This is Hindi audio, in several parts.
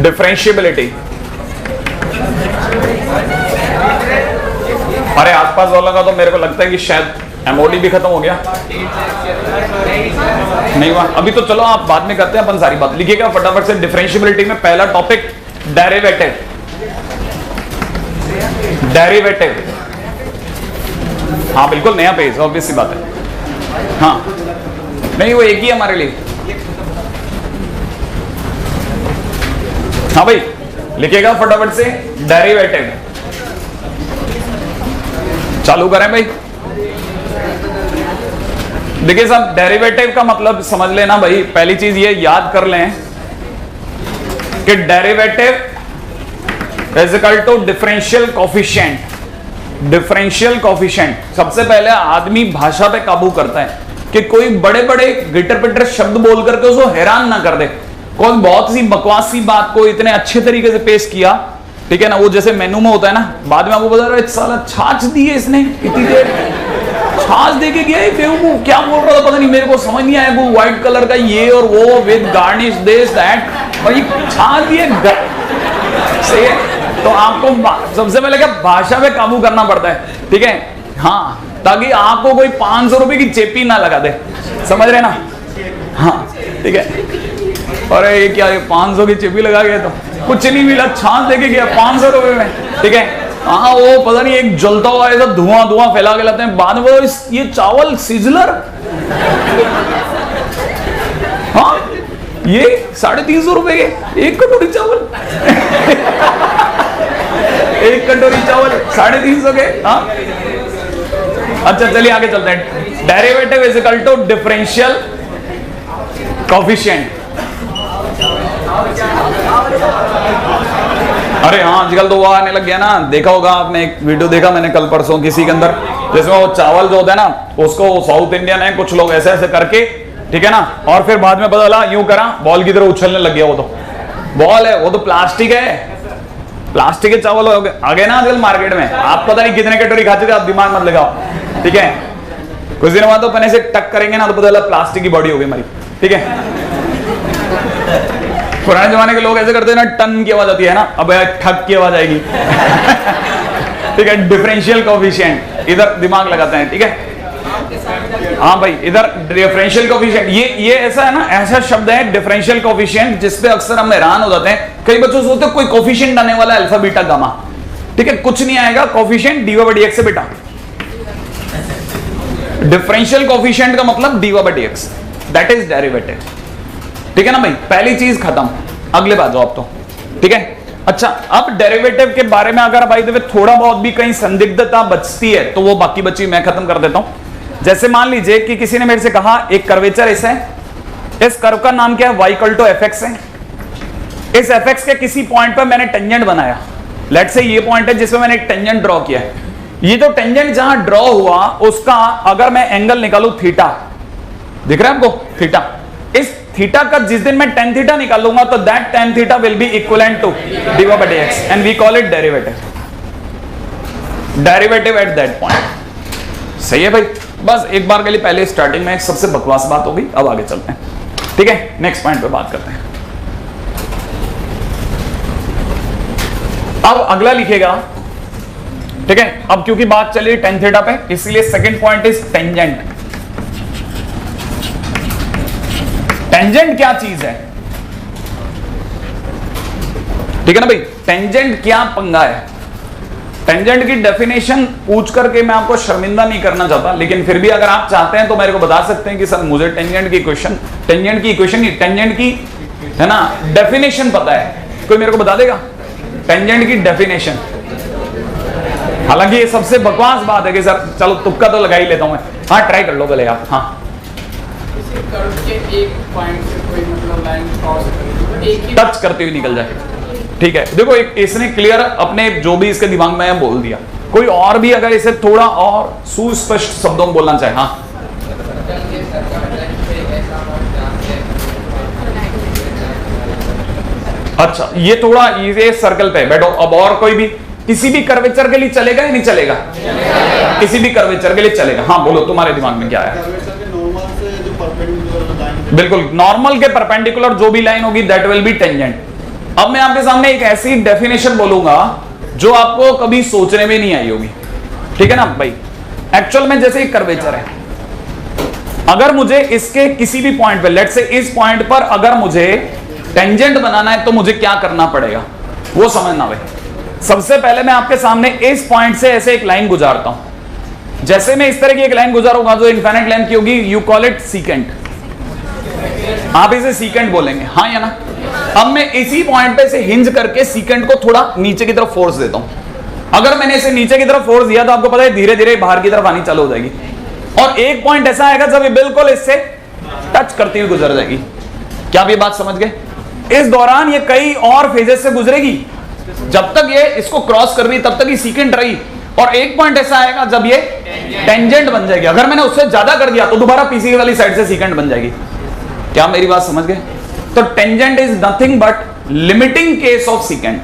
डिफरेंशिएबिलिटी। अरे आसपास वालों का तो मेरे को लगता है कि शायद एमओडी भी खत्म हो गया, नहीं हुआ अभी तो। चलो आप बाद में करते हैं अपन सारी बात। लिखिएगा फटाफट से डिफरेंशिएबिलिटी में पहला टॉपिक डेरिवेटिव। डेरिवेटिव, हाँ बिल्कुल नया पेज, ऑब्वियस सी बात है। हाँ नहीं वो एक ही है हमारे लिए। हाँ भाई लिखिएगा फटाफट से डेरिवेटिव। चालू करें भाई। देखिए साहब डेरिवेटिव का मतलब समझ लेना भाई, पहली चीज ये याद कर लें कि derivative is equal to differential coefficient. Differential coefficient सबसे पहले आदमी भाषा पे काबू करता है कि कोई बड़े बड़े गिटर पिटर शब्द बोल करके उसको हैरान ना कर दे। कोई बहुत सी बकवास सी बात को इतने अच्छे तरीके से पेश किया, ठीक है ना, वो जैसे मेनू में होता है ना, बाद में आपको बता रहा है साला छाछ दी है इसने, इतनी देर छाछ दे के गया है बेवकूफ, क्या बोल रहा था पता नहीं, मेरे को समझ नहीं आया। वो व्हाइट कलर का ये और वो विद गार्निश दिस दैट, और ये छाछ दिए सही है। तो आपको सबसे पहले क्या भाषा पे काबू करना पड़ता है, ठीक है, हाँ, ताकि आपको कोई 500 रुपए की चेपी ना लगा दे, समझ रहे ना, हाँ ठीक है। और ये क्या 500 की चेपी लगा गया तो कुछ नहीं मिला, छाछ देके गया 500 रुपए में, ठीक है। हाँ वो पता नहीं एक जलता हुआ ऐसा धुआं धुआं फैला के लाते हैं, बाद में ये चावल सिजलर, हाँ ये 350 रुपए के एक कटोरी चावल एक कटोरी चावल 350 के, हाँ। अच्छा चलिए आगे चलते हैं। Derivative is equal to differential coefficient. अरे हाँ आजकल तो वो आने लग गया ना, देखा होगा आपने, एक वीडियो देखा मैंने कल परसों किसी के अंदर, जिसमें वो चावल जो होता है ना उसको साउथ इंडियन है कुछ लोग ऐसे ऐसे करके, ठीक है ना, और फिर बाद में पता चला यूं करा बॉल की तरह उछलने लग गया। वो तो बॉल है, वो तो प्लास्टिक है, प्लास्टिक के चावल आ गए ना आजकल मार्केट में। आप पता नहीं कितने कटोरी खाते थे, आप दिमाग मत लगाओ, ठीक है। कुछ दिन बाद तो अपने से टक करेंगे ना तो पता चला प्लास्टिक की बॉडी हो गई हमारी, ठीक है। पुराने जमाने के लोग ऐसे करते हैं ना, टन की आवाज आती है ना, अब ठक की आवाज आएगी ठीक है। डिफरेंशियल कोफिशिएंट इधर दिमाग लगाते हैं, ठीक है। हाँ भाई इधर डिफरेंशियल कोफिशिएंट, ये ऐसा है ना, ऐसा शब्द है डिफरेंशियल कोफिशिएंट जिसपे अक्सर हम हैरान हो जाते हैं। कई बच्चों सोचते हैं कोई कोफिशिएंट आने वाला अल्फा बीटा गामा, ठीक है, कुछ नहीं आएगा। Coefficient D over D x से बेटा, डिफरेंशियल कोफिशिएंट का मतलब D over D x, that is derivative, ठीक है ना भाई। पहली चीज खत्म, अगले बात आप तो, ठीक है। अच्छा अब डेरिवेटिव के बारे में अगर भाई थोड़ा बहुत भी कहीं संदिग्धता बचती है तो वो बाकी बची मैं खत्म कर देता हूं। जैसे मान लीजिए कि किसी ने मेरे से कहा एक कर्वेचर ऐसा है, इस कर्व का नाम क्या है, y इक्वल टू fx है। इस fx के किसी पॉइंट पर मैंने टेंजेंट बनाया, लेट्स से ये पॉइंट है जिसमें मैंने एक टेंजेंट ड्रॉ किया है। ये जो टेंजेंट जहां ड्रॉ हुआ उसका अगर मैं एंगल निकालू थीटा, दिख रहा है आपको थीटा, इस थीटा का जिस दिन मैं tan थीटा निकालूंगा तो that tan theta will be equivalent to dy by dx and we call it derivative, derivative at that point. सही है भाई, बस एक बार के लिए पहले स्टार्टिंग में सबसे बकवास बात होगी, अब आगे चलते हैं, ठीक है। नेक्स्ट पॉइंट पे बात करते हैं। अब अगला लिखेगा, ठीक है। अब क्योंकि बात चली tan थीटा पे, इसलिए second point is tangent. Tangent क्या चीज है, ठीक है ना भाई, टेंजेंट क्या पंगा है। टेंजेंट की डेफिनेशन पूछ करके मैं आपको शर्मिंदा नहीं करना चाहता, लेकिन फिर भी अगर आप चाहते हैं तो मेरे को बता सकते हैं कि सर मुझे टेंजेंट की इक्वेशन नहीं, टेंजेंट की है ना डेफिनेशन पता है, कोई मेरे को बता देगा टेंजेंट की डेफिनेशन। हालांकि ये सबसे बकवास बात है कि सर चलो तुक्का तो लगा ही लेता हूं मैं, हाँ ट्राई कर लो पहले आप, हाँ। एक पॉइंट से कोई मतलब लाइन क्रॉस करके टच करते हुए निकल जाए, ठीक है। देखो एक इसने क्लियर अपने जो भी इसके दिमाग में है बोल दिया, कोई और भी अगर इसे थोड़ा और सुस्पष्ट शब्दों में बोलना चाहे, हाँ। अच्छा ये थोड़ा ये सर्कल पे बैठो, अब और कोई भी किसी भी कर्वेचर के लिए चलेगा या नहीं चलेगा, किसी भी कर्वेचर के लिए चलेगा, हाँ बोलो तुम्हारे दिमाग में क्या है। बिल्कुल नॉर्मल के परपेंडिकुलर जो भी लाइन होगी दैट विल बी टेंजेंट, अब मैं आपके सामने एक ऐसी डेफिनेशन बोलूंगा जो आपको कभी सोचने में नहीं आई होगी, ठीक है ना भाई। एक्चुअल में जैसे एक कर्वेचर है, अगर मुझे इसके किसी भी पॉइंट पे, लेट्स से इस पॉइंट पर अगर मुझे टेंजेंट बनाना है तो मुझे क्या करना पड़ेगा वो समझना भाई। सबसे पहले मैं आपके सामने इस पॉइंट से ऐसे एक लाइन गुजारता हूं। जैसे मैं इस तरह की एक लाइन गुजारूंगा जो इनफाइनाइट लेंथ की होगी, यू कॉल इट सीकेंट, आप इसे सीकेंट बोलेंगे, हाँ या ना। अब मैं इसी पॉइंट पे से हिंज करके सीकेंट को थोड़ा नीचे की तरफ फोर्स देता हूं। अगर मैंने इसे नीचे की तरफ फोर्स दिया तो आपको पता है धीरे धीरे बाहर की तरफ आनी चालू हो जाएगी, और एक पॉइंट ऐसा आएगा जब ये बिल्कुल इससे टच करती हुई गुजर जाएगी। क्या आप ये बात समझ गए? इस दौरान ये कई और फेजेस से गुजरेगी, जब तक ये इसको क्रॉस कर रही तब तक ये सीकेंट रही, और एक पॉइंट ऐसा आएगा जब ये टेंजेंट बन जाएगी। अगर मैंने उससे ज्यादा कर दिया तो दोबारा पीछे वाली साइड से सीकेंट बन जाएगी। क्या मेरी बात समझ गए? तो tangent is nothing but limiting case of secant.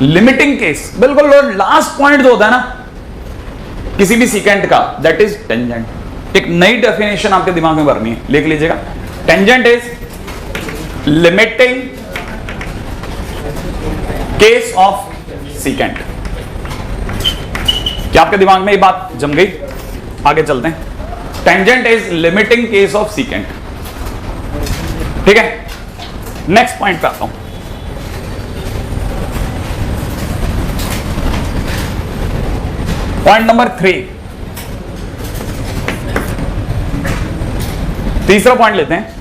Limiting case, बिल्कुल लास्ट पॉइंट जो होता है ना किसी भी सीकेंट का, दैट इज टेंजेंट। एक नई डेफिनेशन आपके दिमाग में भरनी है, लिख लीजिएगा। Tangent is limiting case of secant. क्या आपके दिमाग में ये बात जम गई? आगे चलते हैं। Tangent is limiting case of secant, ठीक है। नेक्स्ट पॉइंट पे आता हूं। पॉइंट नंबर 3, तीसरा पॉइंट लेते हैं।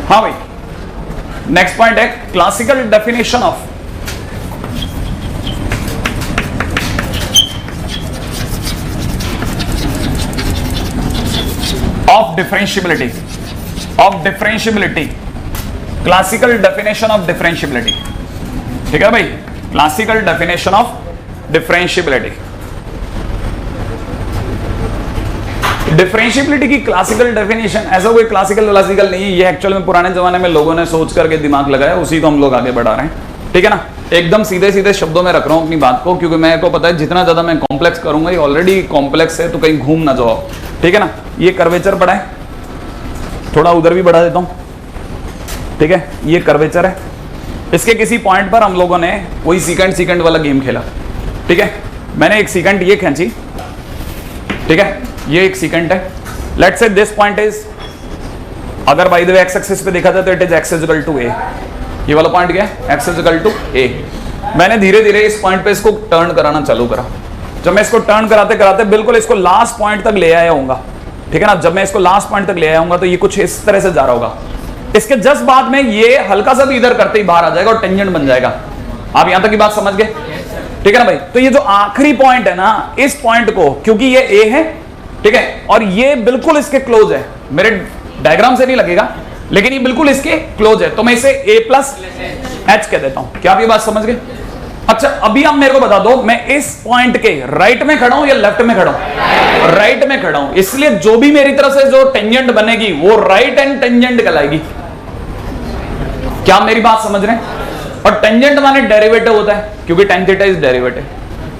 हाँ भाई, नेक्स्ट पॉइंट है classical definition of differentiability, of differentiability, classical definition of differentiability, ठीक है भाई। Classical definition of differentiability. Differentiability की क्लासिकल डेफिनेशन, ऐसा कोई क्लासिकल नहीं है, ये एक्चुअल में पुराने जमाने में लोगों ने सोच करके दिमाग लगाया, उसी को हम लोग आगे बढ़ा रहे हैं, ठीक है ना। एकदम सीधे सीधे शब्दों में रख रहा हूं अपनी बात को, क्योंकि मेरे को पता है जितना ज्यादा मैं कॉम्प्लेक्स करूंगा, ये ऑलरेडी कॉम्प्लेक्स है, तो कहीं घूम ना जाओ, ठीक है ना। ये कर्वेचर पड़ा है, थोड़ा उधर भी बढ़ा देता हूं, ठीक है। ये कर्वेचर है, इसके किसी पॉइंट पर हम लोगों ने वही सीकेंट वाला गेम खेला, ठीक है। मैंने एक सीकेंट ये खींची, ठीक है, ये एक सीकेंट है। Let's say this point is, अगर by the way x axis पे देखा जाए तो it is x is equal to A. ये वाला पॉइंट क्या है? X is equal to A. मैंने धीरे धीरे इस पॉइंट पे इसको टर्न कराना चालू करा। जब मैं इसको टर्न कराते कराते बिल्कुल इसको लास्ट पॉइंट तक ले आया हूंगा, ठीक है ना। जब मैं इसको लास्ट पॉइंट तक ले आया हूंगा तो ये कुछ इस तरह से जा रहा होगा। इसके जस्ट बाद में ये हल्का सा भी इधर करते ही बाहर आ जाएगा और टेंजेंट बन जाएगा। आप यहां तक की बात समझ गए, ठीक है ना भाई। तो ये जो आखिरी पॉइंट है ना, इस पॉइंट को, क्योंकि ये ए है, ठीक है, और ये बिल्कुल इसके क्लोज है, मेरे डायग्राम से नहीं लगेगा लेकिन ये बिल्कुल इसके क्लोज है, तो मैं इसे a प्लस एच कह देता हूं। क्या आप ये बात समझ गए? अच्छा, अभी आप मेरे को बता दो, मैं इस पॉइंट के राइट में खड़ा हूं या लेफ्ट में खड़ा हूं? राइट में खड़ा हूं, इसलिए जो भी मेरी तरफ से जो टेंजेंट बनेगी वो राइट एंड टेंजेंट कहलाएगी। क्या आप मेरी बात समझ रहे हैं? और टेंजेंट माने डेरिवेटिव होता है, क्योंकि tan थीटा इज डेरिवेटिव।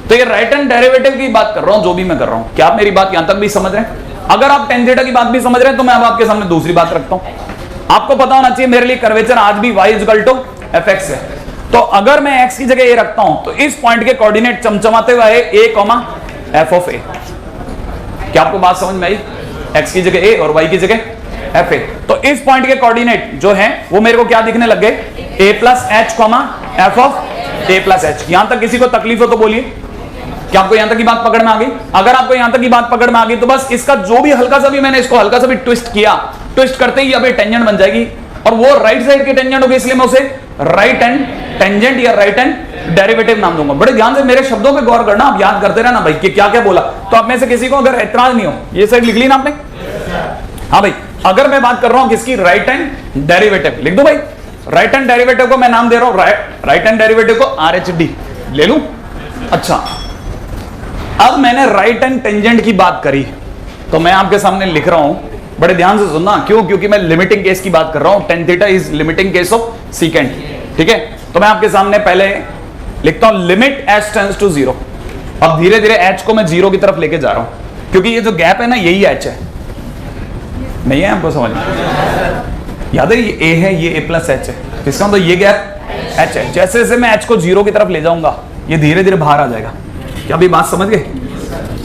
तो ये राइट एंड डेरिवेटिव की बात कर रहा हूं, जो भी मैं कर रहा हूं। क्या आप मेरी बात यहां तक भी समझ रहे हैं? अगर आप tan थीटा की बात भी समझ रहे हैं तो मैं अब आपके सामने दूसरी बात रखता हूं। आपको पता होना चाहिए मेरे लिए कर्वेचर आज भी y इक्वल टू fx है। तो अगर मैं x की जगह a रखता हूं तो इस पॉइंट के कोऑर्डिनेट चमचमाते हुए a, f ऑफ a। क्या आपको बात समझ में आई? x की जगह a और y की जगह f a। तो इस पॉइंट के कोऑर्डिनेट जो हैं वो मेरे को क्या दिखने लग गए? a plus H f of a plus H. यहां तक किसी को तकलीफ हो तो बोलिए। क्या आपको यहां तक की बात पकड़ में आ गई? अगर आपको यहां तक की बात पकड़ में आ गई तो बस इसका जो भी हल्का सा भी मैंने इसको हल्का सा भी ट्विस्ट किया, ट्विस्ट करते ही अब ये टेंजेंट बन जाएगी, और वो राइट साइड की टेंजेंट होगी, इसलिए मैं उसे राइट एंड टेंजेंट या राइट एंड डेरिवेटिव नाम दूंगा। बड़े ध्यान से मेरे शब्दों पे गौर करना, आप याद करते रहना भाई कि क्या क्या बोला। तो आप में से किसी को अगर एतराज नहीं हो, ये साइड लिख ली ना आपने? हाँ भाई, अगर मैं बात कर रहा हूं किसकी? राइट एंड डेरिवेटिव, लिख दो भाई। राइट एंड डेरिवेटिव को मैं नाम दे रहा हूं, राइट एंड डेरिवेटिव को RHD ले लूं। अच्छा, अब मैंने राइट एंड टेंजेंट की बात करी तो मैं आपके सामने लिख रहा हूं, बड़े ध्यान से सुनना। क्यों? क्योंकि मैं लिमिटिंग केस की बात कर रहा हूं। tan theta is limiting case of secant, ठीक है। तो मैं आपके सामने पहले लिखता हूं लिमिट s टेंड्स टू 0, अब धीरे धीरे एच को मैं जीरो की तरफ लेके जा रहा हूं, क्योंकि ये जो गैप है ना यही एच है, नहीं है आपको समझ में? याद है ये ए है, ये ए प्लस एच है, इसका मतलब ये गैप एच है। जैसे जैसे मैं एच को जीरो की तरफ ले जाऊंगा ये धीरे धीरे बाहर आ जाएगा। क्या अभी बात समझ गए?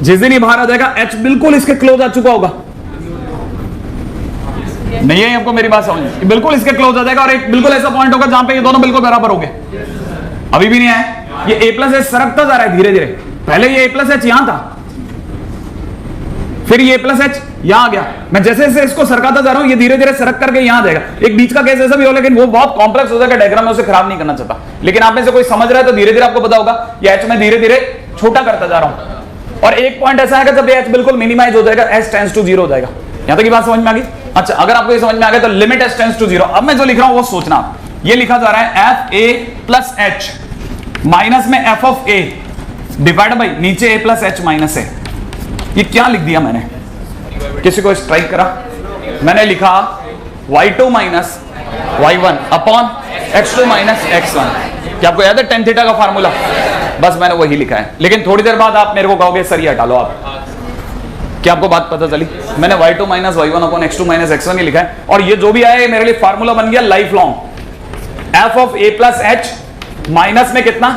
जिस दिन ये बाहर आ जाएगा एच बिल्कुल इसके क्लोज आ चुका होगा, नहीं है आपको मेरी बात समझ में? बिल्कुल इसके क्लोज आ जाएगा और एक बिल्कुल ऐसा पॉइंट होगा जहां पे ये दोनों बिल्कुल बराबर हो गए। अभी भी नहीं आया, ये ए प्लस एच सरकता जा रहा है धीरे धीरे। पहले ये ए प्लस एच यहां था, फिर ये प्लस एच यहां आ गया। मैं जैसे जैसे इसको सरकाता जा रहा हूं ये धीरे धीरे सरक करके यहां आ जाएगा। एक बीच का केस ऐसा भी हो, लेकिन वो बहुत कॉम्प्लेक्स हो जाएगा डायग्राम में, उसे खराब नहीं करना चाहता। लेकिन आप में से कोई समझ रहा है तो धीरे धीरे आपको पता होगा ये एच मैं धीरे धीरे छोटा करता जा रहा हूं और एक पॉइंट ऐसा आएगा जब ये एच बिल्कुल मिनिमाइज हो जाएगा, एच टेंड्स टू जीरो हो जाएगा। यहां तक की बात समझ में आ गई? अच्छा, अगर आपको ये समझ में आ गया तो limit h tends to zero. अब मैं जो लिख रहा हूं वो सोचना, ये लिखा जा रहा है F A plus H minus में F of A divide by नीचे A plus H minus A. ये क्या लिख दिया मैंने? किसी को स्ट्राइक करा? मैंने लिखा y2 minus y1 upon x2 minus x1। क्या आपको याद है टेन थीटा का फार्मूला? बस मैंने वही लिखा है। लेकिन थोड़ी देर बाद आप मेरे को कहोगे सर ये हटा लो आप। क्या आपको बात पता चली? मैंने y2 minus y1 upon x2 minus x1 ही लिखा है और ये जो भी आया मेरे लिए फार्मूला बन गया life long. f of a plus h minus में कितना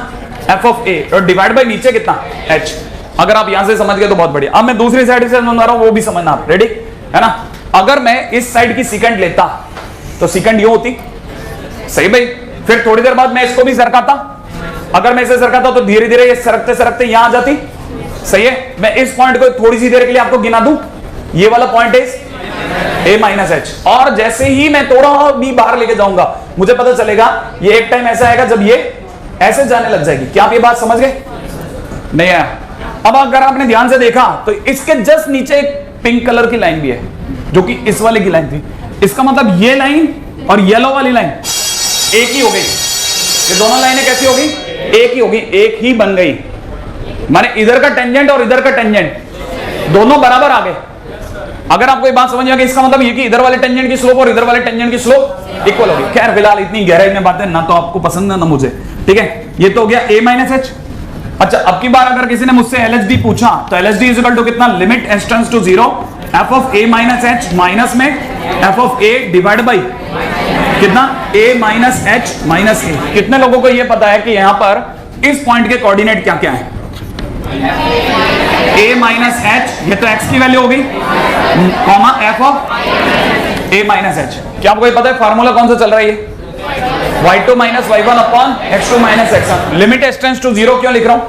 f ऑफ a और डिवाइड बाई नीचे कितना h। अगर आप यहां से समझ गए तो बहुत बढ़िया। अब मैं दूसरी साइड से समझा रहा हूं, वो भी समझना आप। रेडी है ना? अगर मैं इस साइड की सेकंड लेता तो सेकंड ये होती, सही भाई। फिर थोड़ी देर बाद मैं इसको भी सरकाता, अगर मैं इसे सरकाता तो धीरे धीरे ये सरकते सरकते यहां आ जाती, सही है। मैं इस पॉइंट को थोड़ी सी देर के लिए आपको गिना दूं, ये वाला point is a minus H. और जैसे ही मैं थोड़ा भी बाहर लेके जाऊंगा मुझे पता चलेगा ये एक टाइम ऐसा आएगा जब ये ऐसे जाने लग जाएगी। क्या आप ये बात समझ गए? नहीं आया? अब अगर आपने ध्यान से देखा तो इसके जस्ट नीचे एक पिंक कलर की लाइन भी है जो कि इस वाले की लाइन थी। इसका मतलब ये लाइन और येलो वाली लाइन एक ही हो गई। ये दोनों लाइनें कैसी हो गई? एक ही हो गई, एक ही बन गई। माने इधर का टेंजेंट और इधर का टेंजेंट दोनों बराबर आ गए। अगर आपको ये बात समझ आ गई इसका मतलब ये कि इधर वाले टेंजेंट की स्लोप और इधर वाले टेंजेंट की स्लोप इक्वल होगी। खैर फिलहाल इतनी गहराई में बातें ना तो आपको पसंद है ना मुझे, ठीक है। ये तो हो गया a माइनस एच। अच्छा, अब की बार अगर किसी ने मुझसे LHD पूछा तो LHD इज इक्वल टू कितना? Limit h tends to zero f of a minus h minus में f of a divide by कितना? a minus h minus a। कितने लोगों को यह पता है कि यहां पर इस पॉइंट के कोऑर्डिनेट क्या क्या है? a माइनस एच, ये तो x की वैल्यू होगी, comma f of a minus H. क्या आपको ये पता है फार्मूला कौन सा चल रहा है? ये y2 minus y1 upon x2 minus x1। Limit h tends to zero क्यों लिख रहा हूं?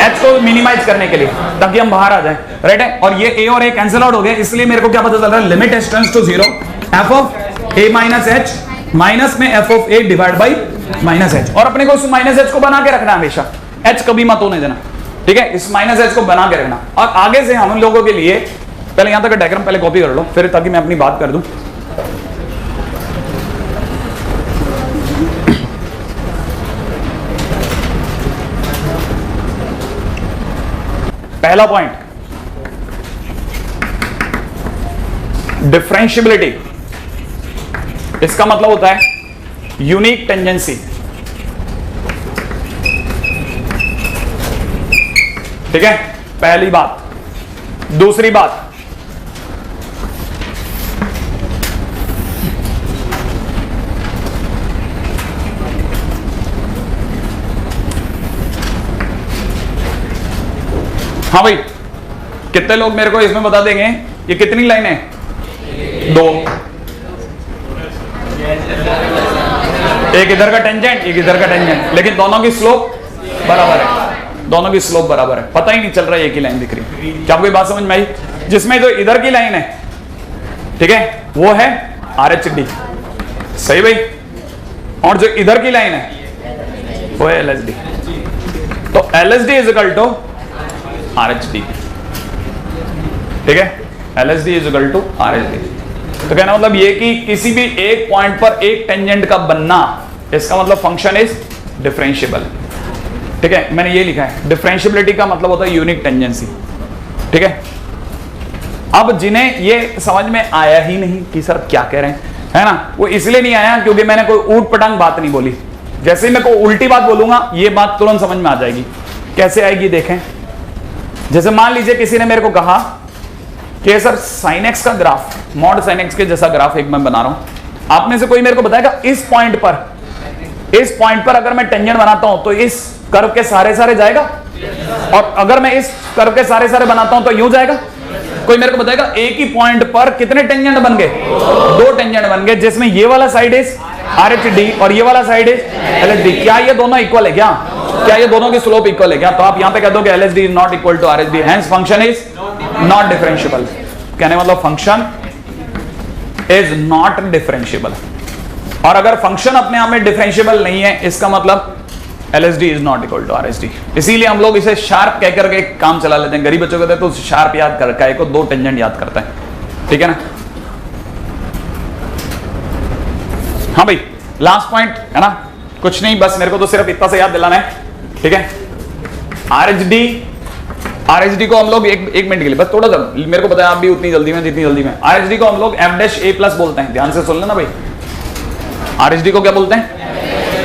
h को मिनिमाइज करने के लिए, ताकि हम बाहर आ जाए, राइट है। और ये a और a कैंसिल आउट हो गए, इसलिए मेरे को क्या पता चल रहा है? Limit h tends to zero f of a minus h minus में f of a divide by minus h। और अपने को इस माइनस h को बना के रखना हमेशा, h कभी मत होने देना, ठीक है। इस माइनस h को बना के रखना। और आगे से हम लोगों के लिए पहले यहां तक डायग्राम पहले कॉपी कर लो, फिर ताकि मैं अपनी बात कर दूं। पहला पॉइंट, डिफरेंशियबिलिटी। इसका मतलब होता है यूनिक टेंजेंसी, ठीक है, पहली बात। दूसरी बात, हाँ भाई, कितने लोग मेरे को इसमें बता देंगे ये कितनी लाइन है? दो। एक इधर का टेंजेंट, एक इधर का टेंजेंट, लेकिन दोनों की स्लोप बराबर है। दोनों की स्लोप बराबर है, पता ही नहीं चल रहा है एक ही लाइन दिख रही। क्या आपको ये बात समझ में आई? जिसमें जो इधर की लाइन है, ठीक है, वो है RHD, सही भाई। और जो इधर की लाइन है वो है LHD। तो LHD is equal to RHD, ठीक है। LHD is equal to RHD। तो कहना मतलब ये कि किसी भी एक पॉइंट पर एक टेंजेंट का बनना, इसका मतलब फंक्शन इज डिफरेंशिएबल, ठीक है। मैंने ये लिखा है, डिफरेंशिएबिलिटी का मतलब होता है यूनिक टेंजेंसी, ठीक है। अब जिन्हें ये समझ में आया ही नहीं कि सर क्या कह रहे हैं, है ना, वो इसलिए नहीं आया क्योंकि मैंने कोई ऊट पटांग बात नहीं बोली। जैसे ही मैं कोई उल्टी बात बोलूंगा ये बात तुरंत समझ में आ जाएगी। कैसे आएगी देखें। जैसे मान लीजिए किसी ने मेरे को कहा कि सर sin x का ग्राफ, मॉड sin x के जैसा ग्राफ एक मैं बना रहा हूं, आप में से कोई मेरे को बताएगा इस पॉइंट पर अगर मैं टेंजेंट बनाता हूं तो इस कर्व के सारे जाएगा, और अगर मैं इस कर्व के सारे बनाता हूं तो यूं जाएगा। कोई मेरे को बताएगा एक ही पॉइंट पर कितने टेंजेंट बन गए, 2 टेंजेंट बन गए, जिसमें ये वाला साइड इज RHD और ये वाला साइड इज LHD। क्या ये दोनों इक्वल है? क्या ये दोनों की स्लोप इक्वल है क्या? तो आप यहां पे कह दो कि LHD is not equal to RHD, hence function is not differentiable. कहने मतलब फंक्शन इज नॉट डिफरेंशिएबल। और अगर फंक्शन अपने आप में डिफरेंशिएबल नहीं है, इसका मतलब LHD is not equal to RHD। इसीलिए हम लोग इसे शार्प कह करके काम चला लेते हैं। गरीब बच्चों कहते हैं तो शार्प याद कर को 2 टेंजेंट याद करता है, ठीक है ना। हाँ भाई, लास्ट पॉइंट है ना, कुछ नहीं, बस मेरे को तो सिर्फ इतना से याद दिलाना है, ठीक है। RHD को हम लोग एक मिनट के लिए बस थोड़ा सा मेरे को बताया, आप भी उतनी जल्दी में जितनी जल्दी में। RHD को हम लोग f'(a+) बोलते हैं, ध्यान से सुन लेना भाई। RHD को क्या बोलते हैं?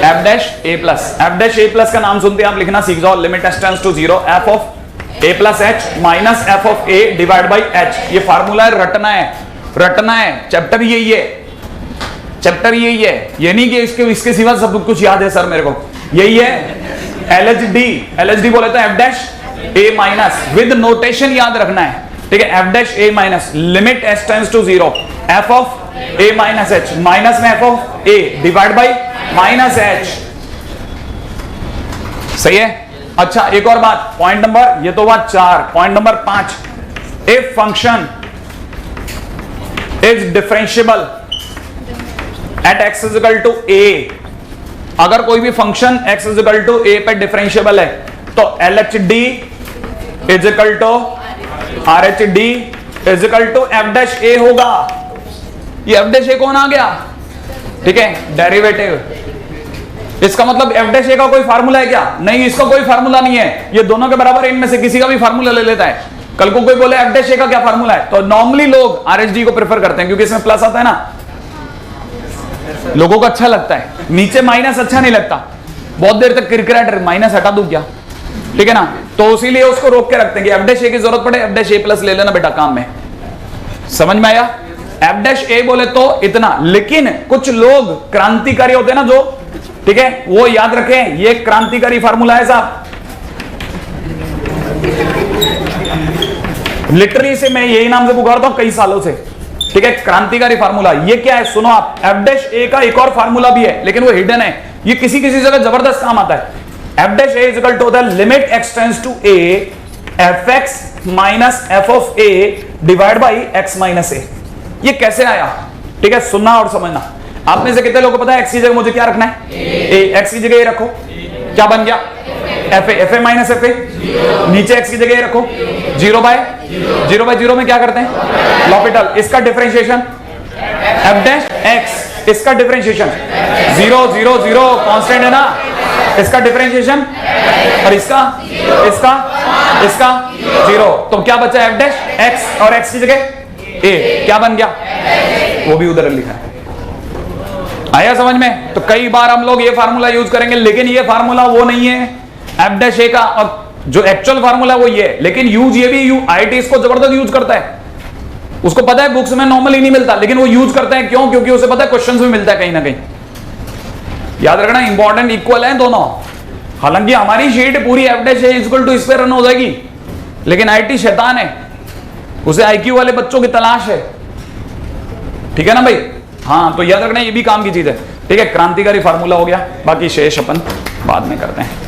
f'(a+) का नाम सुनते हैं आप लिखना सीख जाओ। Limit s tends to 0 f of a plus h minus f of a divide by h। ये फार्मूला है, रटना है। चैप्टर यही है, ये नहीं कि इसके सिवा सब कुछ याद है सर मेरे को। यही है LHD बोले तो f'(a) विद नोटेशन याद रखना है, ठीक है। f'(a) limit s tends to 0 f of a minus h, minus में f of a divide by minus h। सही है। अच्छा एक और बात, पॉइंट नंबर, ये तो बात 4, point number 5, if function is differentiable at x is equal to a, अगर कोई भी function x is equal to a पे डिफरेंशिएबल है तो LHD is equal to RHD is equal to f'(a) होगा। ये f'(a) कौन आ गया? ठीक है, डेरिवेटिव। इसका मतलब f'(a) का कोई फार्मूला है क्या? नहीं, इसका कोई फार्मूला नहीं है। ये दोनों के बराबर इनमें से किसी का भी फार्मूला ले लेता है। कल को कोई बोले f'(a) का क्या फार्मूला है, तो नॉर्मली लोग RHD को प्रेफर करते हैं क्योंकि इसमें प्लस आता है ना, लोगों को अच्छा लगता है। नीचे माइनस अच्छा नहीं लगता, बहुत देर तक क्रिकेट माइनस हटा दूं क्या, ठीक है ना। तो इसीलिए उसको रोक के रखते हैं कि f'(a) की जरूरत पड़े f'(a+) ले लेना बेटा काम में। समझ में आया? f'(a) बोले तो इतना, लेकिन कुछ लोग क्रांतिकारी होते हैं ना जो, ठीक है, वो याद रखें ये क्रांतिकारी फार्मूला है साहब। लिटरली से मैं यही नाम से पुकारता हूं कई सालों से, ठीक है, क्रांतिकारी फार्मूला। ये क्या है सुनो आप, f'(a) का एक और फार्मूला भी है लेकिन वो हिडन है, ये किसी जगह जबरदस्त काम आता है। f'(a) is equal to the limit x tends to a fx minus f of a divide by x minus a। ये कैसे आया, ठीक है, सुनना और समझना। आप में से कितने लोगों को पता है x की जगह मुझे क्या रखना है? a। x की जगह ये रखो, क्या बन गया? fa minus fa। नीचे x की जगह ये रखो, 0 बाय 0 में क्या करते हैं? लॉपिटल। इसका डिफरेंशिएशन f'(x), इसका डिफरेंशिएशन 0 0 0 कांस्टेंट है ना, इसका डिफरेंशिएशन, और इसका 0। तो क्या बचा? f'(x) और x की जगह a, क्या बन गया? वो भी उधर लिखा है। आया समझ में? तो कई बार हम लोग ये फार्मूला यूज करेंगे, लेकिन ये फार्मूला वो नहीं है f'(a) का, और जो एक्चुअल फार्मूला वो ये है, लेकिन यूज ये भी IIT इसको जबरदस्त यूज करता है। उसको पता है बुक्स में नॉर्मली नहीं मिलता, लेकिन वो यूज करता है। क्यों? क्योंकि उसे पता है क्वेश्चंस में मिलता है कहीं ना कहीं। याद रखना, इंपॉर्टेंट इक्वल है दोनों। हालांकि हमारी शीट पूरी f'(a) इक्वल टू इस पे रन हो जाएगी, लेकिन IIT शैतान है, उसे IQ वाले बच्चों की तलाश है, ठीक है ना भाई। हाँ, तो याद रखना ये भी काम की चीज है, ठीक है। क्रांतिकारी फार्मूला हो गया, बाकी शेष अपन बाद में करते हैं।